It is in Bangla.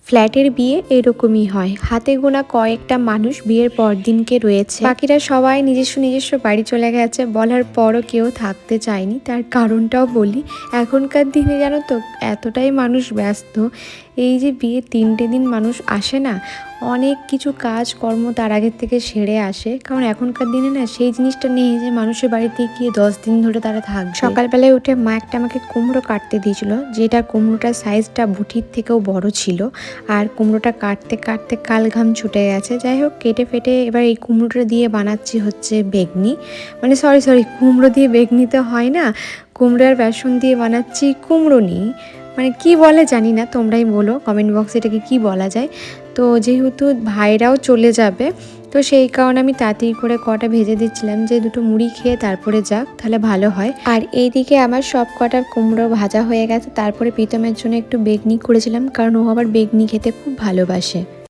ফ্ল্যাটের বিয়ে এরকমই হয়, হাতে গোনা কয়েকটা মানুষ বিয়ের পর দিনকে রয়েছে, বাকিরা সবাই নিজস্ব বাড়ি চলে গেছে। বলার পরও কেউ থাকতে চায়নি, তার কারণটাও বলি। এখনকার দিনে জানো তো এতটাই মানুষ ব্যস্ত, এই যে বিয়ে 3টে দিন মানুষ আসে না, অনেক কিছু কাজ কর্ম তার আগের থেকে সেরে আসে। কারণ এখনকার দিনে না সেই জিনিসটা নেই যে মানুষের বাড়িতে গিয়ে 10 দিন ধরে তারা থাকবে। সকালবেলায় উঠে মা একটা আমাকে কুমড়ো কাটতে দিয়েছিল, যেটা কুমড়োটার সাইজটা বুটির থেকেও বড় ছিল। আর কুমড়োটা কাটতে কাটতে কাল ঘাম ছুটে গেছে। যাই হোক, কেটে ফেটে এবার এই কুমড়োটা দিয়ে বানাচ্ছি হচ্ছে বেগনি, মানে সরি কুমড়ো দিয়ে বেগনি তো হয় না, কুমড়োর বেসন দিয়ে বানাচ্ছি কুমড়োনি। মানে কি বলে জানি না, তোমরাই বলো কমেন্ট বক্সে এটাকে কী বলা যায়। তো যেহেতু ভাইরাও চলে যাবে, তো সেই কারণে আমি তাড়াতাড়ি করে কটা ভেজে দিচ্ছিলাম, যে দুটো মুড়ি খেয়ে তারপরে যাক, তাহলে ভালো হয়। আর এইদিকে আমার সব কটা কুমড়ো ভাজা হয়ে গেছে। তারপরে প্রীতমের জন্য একটু বেগনি করেছিলাম, কারণ ও আবার বেগনি খেতে খুব ভালোবাসে।